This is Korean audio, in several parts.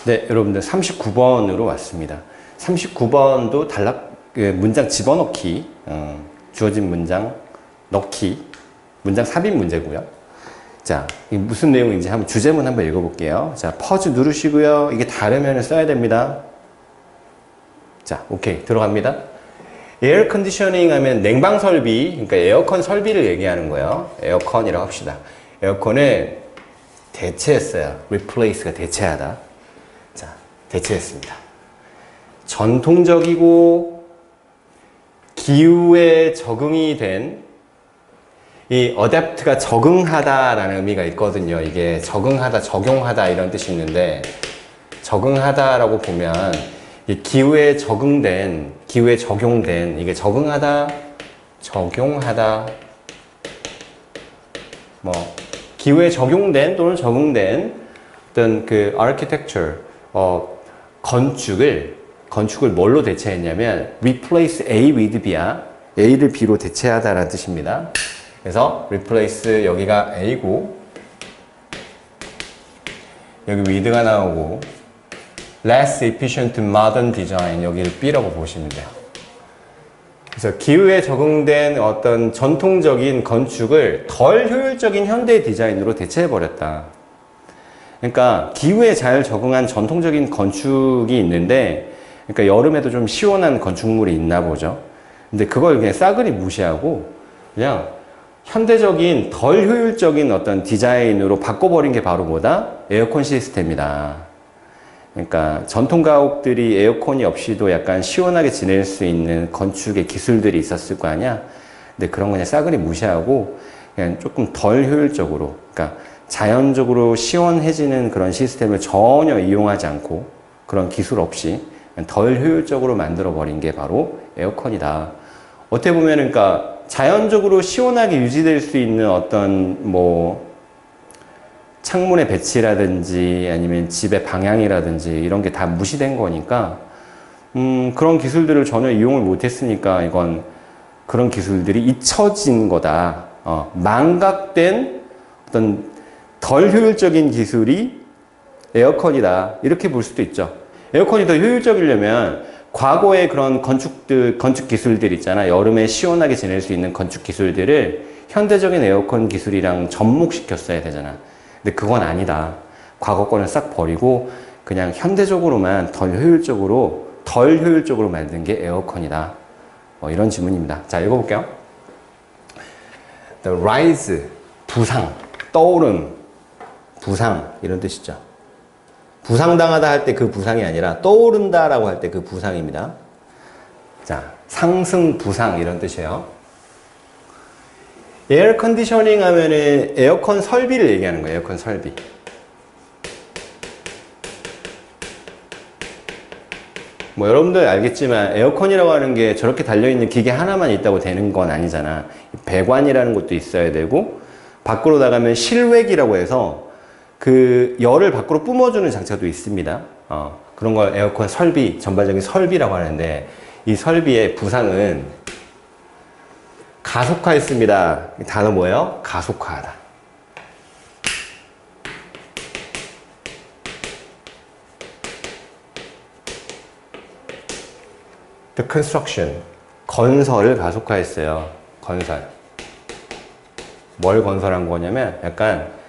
네, 여러분들 39번으로 왔습니다. 39번도 문장 집어넣기, 주어진 문장 넣기, 문장 삽입 문제고요. 자, 이게 무슨 내용인지 한번 주제문 한번 읽어볼게요. 자, 퍼즈 누르시고요. 이게 다르면 써야 됩니다. 자, 오케이, 들어갑니다. 에어 컨디셔닝 하면 냉방 설비, 그러니까 에어컨 설비를 얘기하는 거예요. 에어컨이라고 합시다. 에어컨을 대체했어요. replace가 대체하다. 자, 대체했습니다. 전통적이고 기후에 적응이 된 이 adapt가 적응하다라는 의미가 있거든요. 이게 적응하다, 적용하다 이런 뜻이 있는데 적응하다라고 보면 이 기후에 적응된, 기후에 적용된 이게 적응하다, 적용하다 뭐 기후에 적용된 또는 적응된 어떤 그 architecture 건축을 뭘로 대체했냐면 replace A with B야. A를 B로 대체하다라는 뜻입니다. 그래서 replace 여기가 A고 여기 with가 나오고 less efficient modern design 여기를 B라고 보시면 돼요. 그래서 기후에 적응된 어떤 전통적인 건축을 덜 효율적인 현대 디자인으로 대체해버렸다. 그러니까 기후에 잘 적응한 전통적인 건축이 있는데 그러니까 여름에도 좀 시원한 건축물이 있나 보죠. 근데 그걸 그냥 싸그리 무시하고 그냥 현대적인 덜 효율적인 어떤 디자인으로 바꿔버린 게 바로 뭐다? 에어컨 시스템이다. 그러니까 전통 가옥들이 에어컨이 없이도 약간 시원하게 지낼 수 있는 건축의 기술들이 있었을 거 아니야? 근데 그런 거 그냥 싸그리 무시하고 그냥 조금 덜 효율적으로, 그러니까 자연적으로 시원해지는 그런 시스템을 전혀 이용하지 않고 그런 기술 없이 덜 효율적으로 만들어 버린 게 바로 에어컨이다. 어떻게 보면 그러니까 자연적으로 시원하게 유지될 수 있는 어떤 뭐 창문의 배치라든지 아니면 집의 방향이라든지 이런 게 다 무시된 거니까 그런 기술들을 전혀 이용을 못했으니까 이건 그런 기술들이 잊혀진 거다. 망각된 어떤 덜 효율적인 기술이 에어컨이다. 이렇게 볼 수도 있죠. 에어컨이 더 효율적이려면 과거의 그런 건축 기술들 있잖아. 여름에 시원하게 지낼 수 있는 건축 기술들을 현대적인 에어컨 기술이랑 접목시켰어야 되잖아. 근데 그건 아니다. 과거 거는 싹 버리고 그냥 현대적으로만 덜 효율적으로 만든 게 에어컨이다. 이런 질문입니다. 자, 읽어볼게요. The rise, 부상, 떠오름, 부상 이런 뜻이죠. 부상당하다 할 때 그 부상이 아니라 떠오른다라고 할 때 그 부상입니다. 자, 상승, 부상 이런 뜻이에요. 에어 컨디셔닝 하면은 에어컨 설비를 얘기하는 거예요. 에어컨 설비. 뭐 여러분들 알겠지만 에어컨이라고 하는 게 저렇게 달려있는 기계 하나만 있다고 되는 건 아니잖아. 배관이라는 것도 있어야 되고 밖으로 나가면 실외기라고 해서 그 열을 밖으로 뿜어주는 장치도 있습니다. 그런 걸 에어컨 설비, 전반적인 설비라고 하는데 이 설비의 부상은 가속화했습니다. 이 단어 뭐예요? 가속화하다. The construction, 건설을 가속화했어요. 건설. 뭘 건설한 거냐면 약간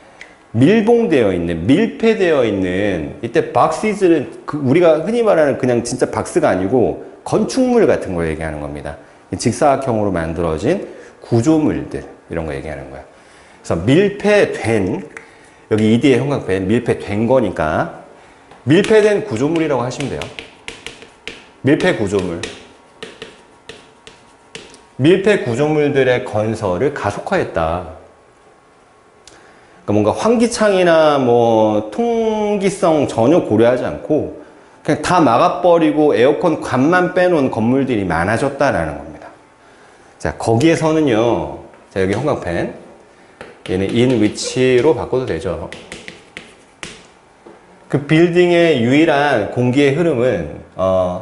밀봉되어 있는, 밀폐되어 있는, 이때 박스는 우리가 흔히 말하는 그냥 진짜 박스가 아니고 건축물 같은 걸 얘기하는 겁니다. 직사각형으로 만들어진 구조물들 이런 거 얘기하는 거예요. 그래서 밀폐된, 여기 ED의 형광펜 밀폐된 거니까 밀폐된 구조물이라고 하시면 돼요. 밀폐 구조물. 밀폐 구조물들의 건설을 가속화했다. 그러니까 뭔가 환기창이나 뭐 통기성 전혀 고려하지 않고 그냥 다 막아버리고 에어컨 관만 빼놓은 건물들이 많아졌다라는 겁니다. 자, 거기에서는요, 자, 여기 형광펜, 얘는 in which로 바꿔도 되죠. 그 빌딩의 유일한 공기의 흐름은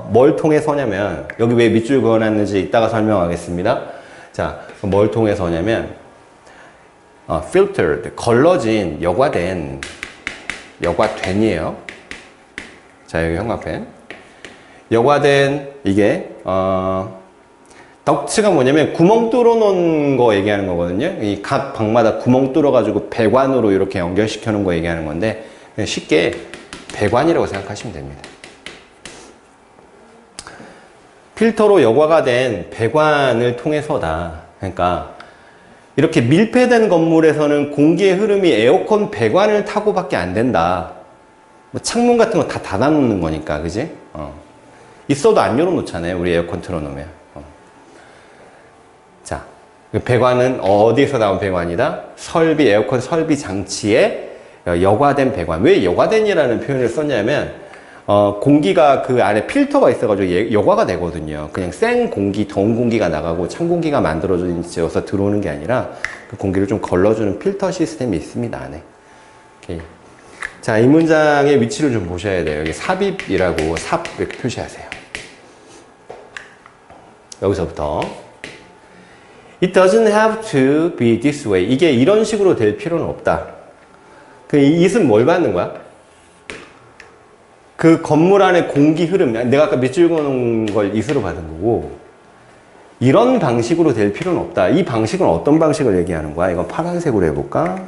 뭘 통해서냐면, 여기 왜 밑줄 그어놨는지 이따가 설명하겠습니다. 자, 뭘 통해서냐면 filtered, 걸러진, 여과된이에요. 자, 여기 형광펜. 여과된 이게 덕트가 뭐냐면 구멍 뚫어 놓은 거 얘기하는 거거든요. 이 각 방마다 구멍 뚫어 가지고 배관으로 이렇게 연결시켜 놓은 거 얘기하는 건데, 그냥 쉽게 배관이라고 생각하시면 됩니다. 필터로 여과가 된 배관을 통해서다. 그러니까 이렇게 밀폐된 건물에서는 공기의 흐름이 에어컨 배관을 타고밖에 안 된다. 뭐 창문 같은 거 다 닫아 놓는 거니까, 그지? 있어도 안 열어 놓잖아요, 우리 에어컨 틀어 놓으면. 자, 그 배관은 어디에서 나온 배관이다? 설비, 에어컨 설비 장치에 여과된 배관. 왜 여과된이라는 표현을 썼냐면, 공기가 그 안에 필터가 있어가지고 여과가 되거든요. 그냥 생 공기, 더운 공기가 나가고 찬 공기가 만들어져서 들어오는 게 아니라 그 공기를 좀 걸러주는 필터 시스템이 있습니다, 안에. 오케이. 자, 이 문장의 위치를 좀 보셔야 돼요. 여기 삽입이라고 삽 이렇게 표시하세요. 여기서부터 It doesn't have to be this way. 이게 이런 식으로 될 필요는 없다. 그 it은 뭘 받는 거야? 그 건물 안에 공기 흐름, 내가 아까 밑줄 그어놓은 걸 it으로 받은 거고, 이런 방식으로 될 필요는 없다. 이 방식은 어떤 방식을 얘기하는 거야? 이건 파란색으로 해볼까?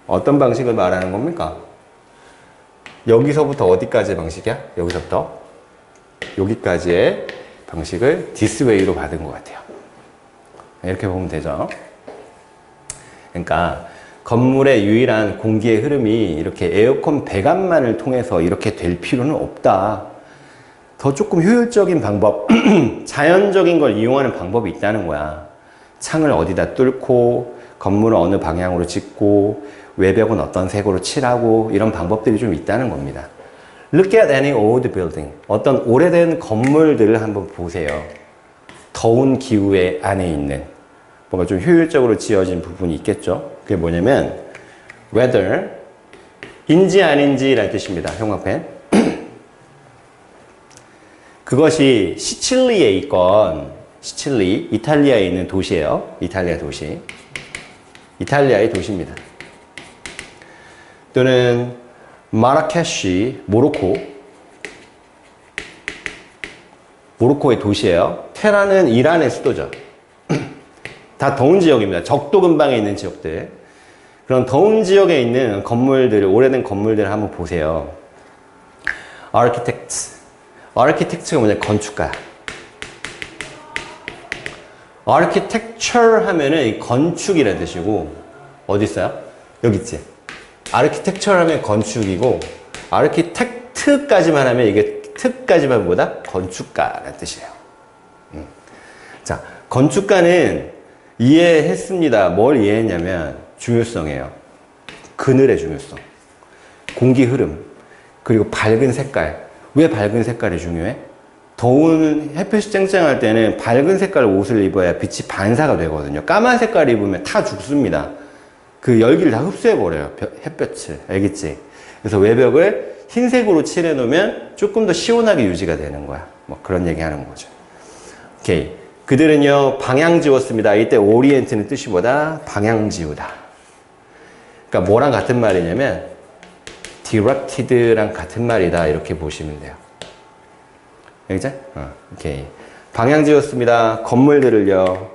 어떤 방식을 말하는 겁니까? 여기서부터 어디까지의 방식이야? 여기서부터 여기까지의 방식을 this way로 받은 것 같아요. 이렇게 보면 되죠. 그러니까 건물의 유일한 공기의 흐름이 이렇게 에어컨 배관만을 통해서 이렇게 될 필요는 없다. 더 조금 효율적인 방법, 자연적인 걸 이용하는 방법이 있다는 거야. 창을 어디다 뚫고 건물을 어느 방향으로 짓고 외벽은 어떤 색으로 칠하고 이런 방법들이 좀 있다는 겁니다. Look at any old building. 어떤 오래된 건물들을 한번 보세요. 더운 기후에 안에 있는 뭔가 좀 효율적으로 지어진 부분이 있겠죠. 그게 뭐냐면 whether 인지 아닌지라는 뜻입니다. 형광펜. 그것이 시칠리에 있건, 시칠리, 이탈리아에 있는 도시예요. 이탈리아 도시. 이탈리아의 도시입니다. 또는 마라케시, 모로코의 도시예요. 테라는 이란의 수도죠. 다 더운 지역입니다. 적도 근방에 있는 지역들. 그런 더운 지역에 있는 건물들, 오래된 건물들을 한번 보세요. Architect가 뭐냐? 건축가. Architecture 하면은 건축이라는 뜻이고, 어디 있어요? 여기 있지. Architecture 하면 건축이고, Architect까지만 하면 이게 특까지만 보다 건축가라는 뜻이에요. 자, 건축가는 이해했습니다. 뭘 이해했냐면 중요성이에요. 그늘의 중요성, 공기 흐름, 그리고 밝은 색깔. 왜 밝은 색깔이 중요해? 더운 햇볕이 쨍쨍할 때는 밝은 색깔 옷을 입어야 빛이 반사가 되거든요. 까만 색깔 입으면 다 죽습니다. 그 열기를 다 흡수해버려요. 햇볕을. 알겠지? 그래서 외벽을 흰색으로 칠해 놓으면 조금 더 시원하게 유지가 되는 거야. 뭐 그런 얘기 하는 거죠. 오케이. 그들은요, 방향 지웠습니다. 이때 오리엔트는 뜻이 뭐다? 방향 지우다. 그러니까 뭐랑 같은 말이냐면 directed랑 같은 말이다. 이렇게 보시면 돼요. 알겠죠? 오케이. 방향 지웠습니다. 건물들을요,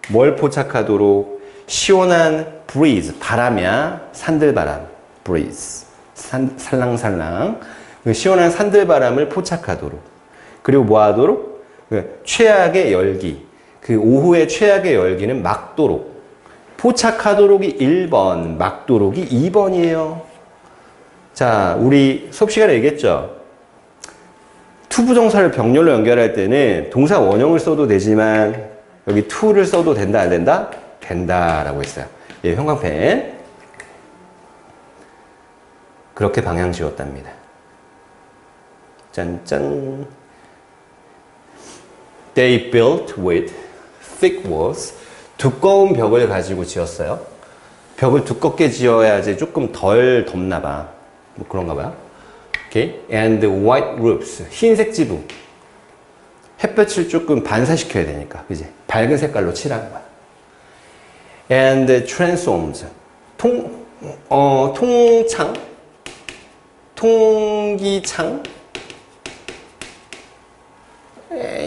뭘 포착하도록? 시원한 breeze, 바람이야. 산들바람, breeze. 살랑살랑. 시원한 산들바람을 포착하도록. 그리고 뭐 하도록? 최악의 열기. 그 오후의 최악의 열기는 막도록. 포착하도록이 1번, 막도록이 2번이에요. 자, 우리 수업 시간에 얘기했죠? 투부정사를 병렬로 연결할 때는 동사 원형을 써도 되지만 여기 to를 써도 된다, 안 된다? 된다라고 했어요. 예, 형광펜. 그렇게 방향 지웠답니다. 짠짠. They built with thick walls. 두꺼운 벽을 가지고 지었어요. 벽을 두껍게 지어야지 조금 덜 덥나 봐. 뭐 그런가 봐요. Okay. And white roofs. 흰색 지붕. 햇볕을 조금 반사시켜야 되니까. 그지? 밝은 색깔로 칠하는 거야. And transoms. 통창? 통기창?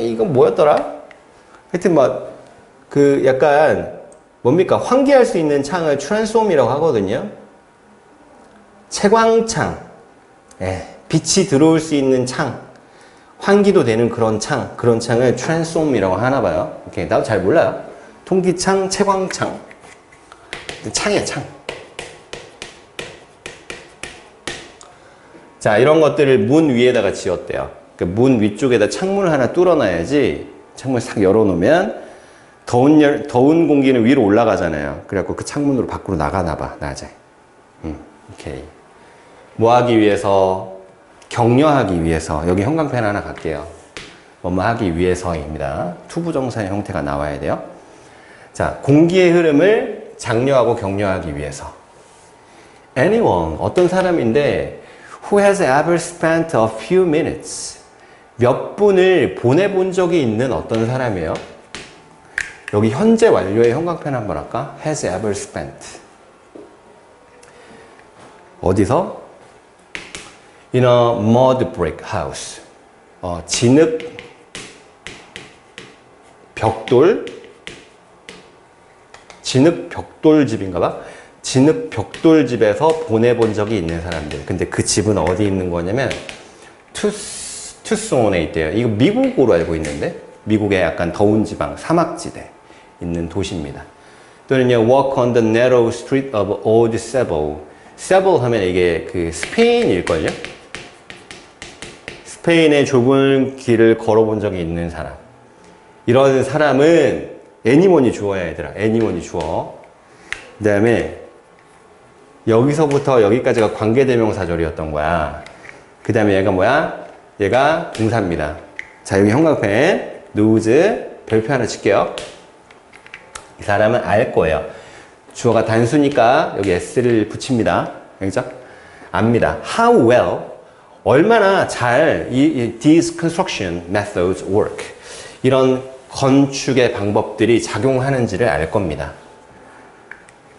이건 뭐였더라? 하여튼 그 약간 뭡니까? 환기할 수 있는 창을 트랜스폼이라고 하거든요. 채광창. 빛이 들어올 수 있는 창. 환기도 되는 그런 창을 트랜스폼이라고 하나 봐요. 오케이. 나도 잘 몰라요. 통기창, 채광창. 창이야, 창. 자, 이런 것들을 문 위에다가 지었대요. 그 문 위쪽에다 창문을 하나 뚫어놔야지, 창문을 싹 열어놓으면 더운 공기는 위로 올라가잖아요. 그래갖고 그 창문으로 밖으로 나가나봐, 낮에. 오케이. 뭐 하기 위해서? 격려하기 위해서. 여기 형광펜 하나 갈게요. 뭐뭐 하기 위해서입니다. 투부정사의 형태가 나와야 돼요. 자, 공기의 흐름을 장려하고 격려하기 위해서. Anyone, 어떤 사람인데 who has ever spent a few minutes, 몇 분을 보내본 적이 있는 어떤 사람이에요? 여기 현재 완료의 형광펜 한번 할까? has ever spent. 어디서? In a mud brick house. 진흙 벽돌집인가 봐. 진흙 벽돌집에서 보내본 적이 있는 사람들. 근데 그 집은 어디 있는 거냐면 투손에 있대요. 이거 미국으로 알고 있는데, 미국의 약간 더운 지방, 사막지대 있는 도시입니다. 또는요, walk on the narrow street of Old Cebu. Cebu 하면 이게 그 스페인일걸요? 스페인의 좁은 길을 걸어본 적이 있는 사람. 이런 사람은 애니원이 주어야 얘들아. 애니원이 주어. 그 다음에 여기서부터 여기까지가 관계대명사절이었던 거야. 그 다음에 얘가 뭐야? 얘가 동사입니다. 자, 여기 형광펜, knows, 별표 하나 칠게요. 이 사람은 알 거예요. 주어가 단수니까 여기 s를 붙입니다. 알겠죠? 압니다. How well, 얼마나 잘 these construction methods work, 이런 건축의 방법들이 작용하는지를 알 겁니다.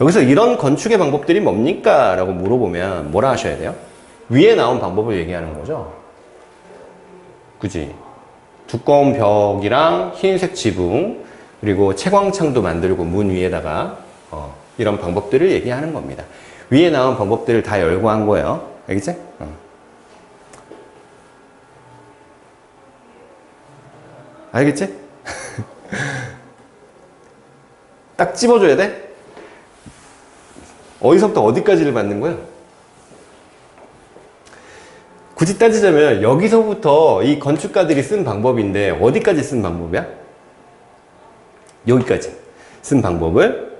여기서 이런 건축의 방법들이 뭡니까? 라고 물어보면 뭐라 하셔야 돼요? 위에 나온 방법을 얘기하는 거죠. 그지? 두꺼운 벽이랑 흰색 지붕, 그리고 채광창도 만들고 문 위에다가 이런 방법들을 얘기하는 겁니다. 위에 나온 방법들을 다 열거한 거예요. 알겠지? 알겠지? 딱 집어줘야 돼? 어디서부터 어디까지를 맞는 거야? 굳이 따지자면 여기서부터 이 건축가들이 쓴 방법인데 어디까지 쓴 방법이야? 여기까지 쓴 방법을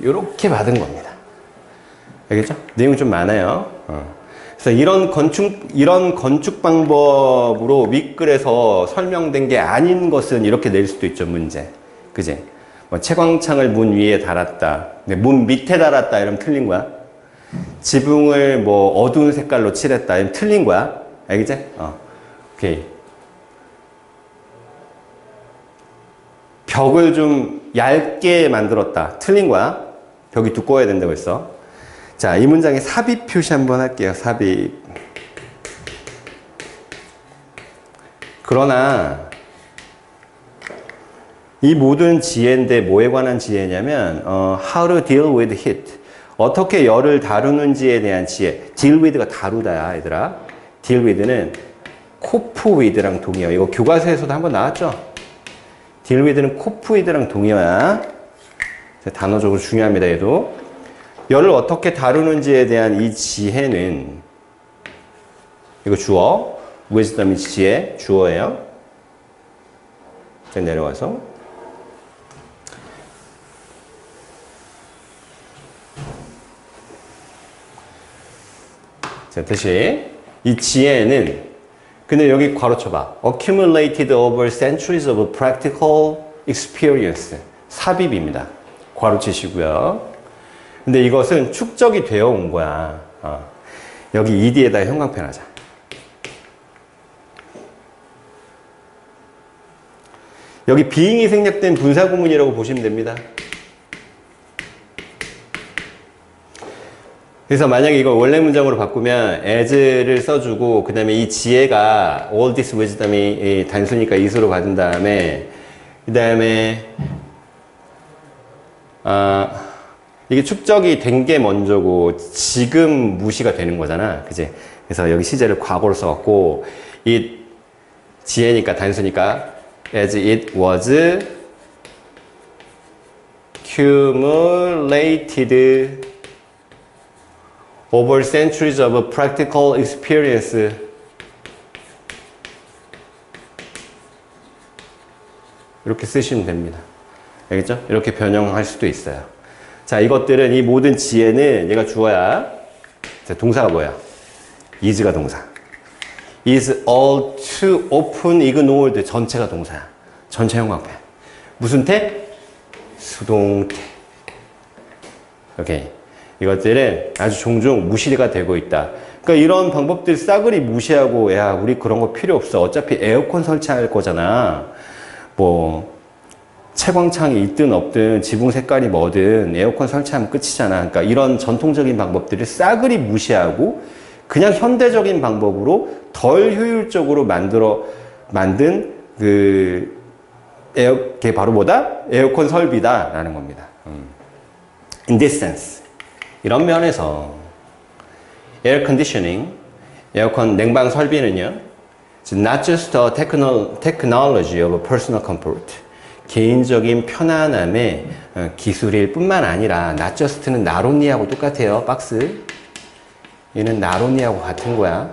이렇게 받은 겁니다. 알겠죠? 내용이 좀 많아요. 그래서 이런 건축 방법으로 윗글에서 설명된 게 아닌 것은 이렇게 낼 수도 있죠, 문제. 그지? 뭐 채광창을 문 위에 달았다. 문 밑에 달았다. 이러면 틀린 거야. 지붕을 뭐 어두운 색깔로 칠했다. 이러면 틀린 거야. 알겠지? 오케이. 벽을 좀 얇게 만들었다. 틀린 거야. 벽이 두꺼워야 된다고 했어. 자, 이 문장에 삽입 표시 한번 할게요. 삽입. 그러나 이 모든 지혜인데 뭐에 관한 지혜냐면 how to deal with heat. 어떻게 열을 다루는지에 대한 지혜. deal with가 다루다야, 얘들아. deal with는 cope with랑 동의어. 이거 교과서에서도 한번 나왔죠? deal with는 cope with랑 동의어야. 단어적으로 중요합니다, 얘도. 열을 어떻게 다루는지에 대한 이 지혜는, 이거 주어, wisdom이 지혜, 주어예요. 자, 내려와서. 자, 다시. 이 지혜는, 근데 여기 괄호쳐봐. accumulated over centuries of practical experience. 삽입입니다. 괄호치시고요. 근데 이것은 축적이 되어 온 거야. 여기 ed에다 형광펜 하자. 여기 being이 생략된 분사구문이라고 보시면 됩니다. 그래서 만약에 이걸 원래 문장으로 바꾸면 as를 써주고 그 다음에 이 지혜가 all this wisdom이 단수니까 is로 받은 다음에 그 다음에 이게 축적이 된 게 먼저고 지금 무시가 되는 거잖아, 그지? 그래서 여기 시제를 과거로 써갖고 it 지혜니까 단수니까 as it was accumulated over centuries of practical experience. 이렇게 쓰시면 됩니다. 알겠죠? 이렇게 변형할 수도 있어요. 자, 이것들은 이 모든 지혜는 얘가 주어야. 자, 동사가 뭐야? is가 동사. is all too often ignored. 전체가 동사야. 전체 형광펜. 무슨 태? 수동태. 오케이. 이것들은 아주 종종 무시가 되고 있다. 그러니까 이런 방법들 싸그리 무시하고 야 우리 그런 거 필요 없어. 어차피 에어컨 설치할 거잖아. 뭐 채광창이 있든 없든 지붕 색깔이 뭐든 에어컨 설치하면 끝이잖아. 그러니까 이런 전통적인 방법들을 싸그리 무시하고 그냥 현대적인 방법으로 덜 효율적으로 만든 그게 바로 뭐다? 에어컨 설비다라는 겁니다. In this sense. 이런 면에서 air conditioning, 에어컨 냉방 설비는요, not just a technology of personal comfort, 개인적인 편안함의 기술일 뿐만 아니라 not just는 not only하고 똑같아요. 박스. 얘는 not only하고 같은 거야.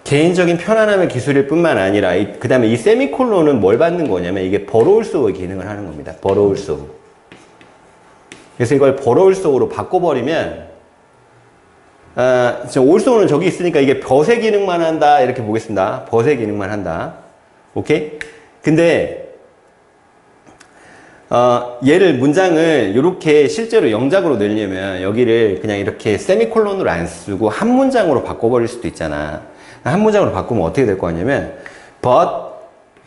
개인적인 편안함의 기술일 뿐만 아니라 그 다음에 이 세미콜론은 뭘 받는 거냐면 이게 but also의 기능을 하는 겁니다. but also. 그래서 이걸 but also로 바꿔버리면 also는 저기 있으니까 이게 but의 기능만 한다 이렇게 보겠습니다. but의 기능만 한다. 오케이? 근데 얘를 문장을 이렇게 실제로 영작으로 내려면 여기를 그냥 이렇게 세미콜론으로 안 쓰고 한 문장으로 바꿔버릴 수도 있잖아. 한 문장으로 바꾸면 어떻게 될 거냐면 but,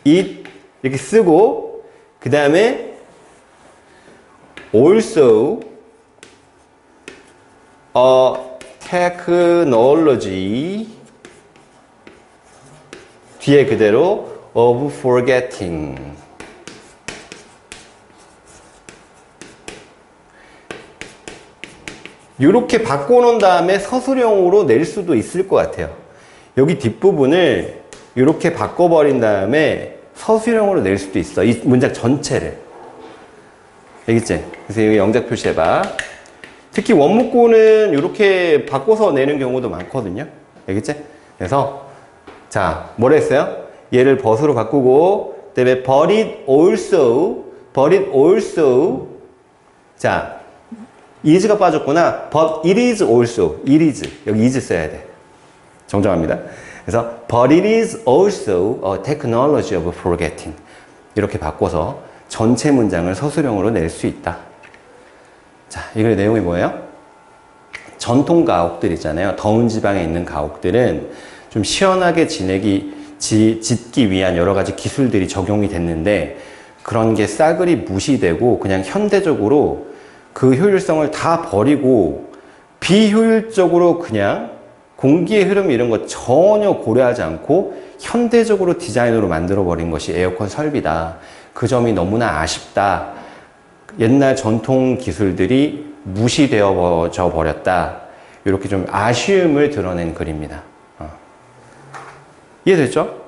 it 이렇게 쓰고 그 다음에 also a technology 뒤에 그대로 of forgetting 이렇게 바꿔놓은 다음에 서술형으로 낼 수도 있을 것 같아요. 여기 뒷부분을 이렇게 바꿔버린 다음에 서술형으로 낼 수도 있어. 이 문장 전체를. 알겠지? 그래서 여기 영작 표시해봐. 특히 원문구는 이렇게 바꿔서 내는 경우도 많거든요. 알겠지? 그래서 자, 뭐라 했어요? 얘를 but으로 바꾸고 그다음에 but it also 자, is가 빠졌구나. but it is also it is 여기 is 써야 돼. 정정합니다. 그래서 but it is also a technology of forgetting 이렇게 바꿔서 전체 문장을 서술형으로 낼 수 있다. 자, 이거의 내용이 뭐예요? 전통 가옥들 있잖아요. 더운 지방에 있는 가옥들은 좀 시원하게 짓기 위한 여러 가지 기술들이 적용이 됐는데 그런 게 싸그리 무시되고 그냥 현대적으로 그 효율성을 다 버리고 비효율적으로 그냥 공기의 흐름 이런 거 전혀 고려하지 않고 현대적으로 디자인으로 만들어버린 것이 에어컨 설비다. 그 점이 너무나 아쉽다. 옛날 전통 기술들이 무시되어져 버렸다. 이렇게 좀 아쉬움을 드러낸 글입니다. 이해됐죠?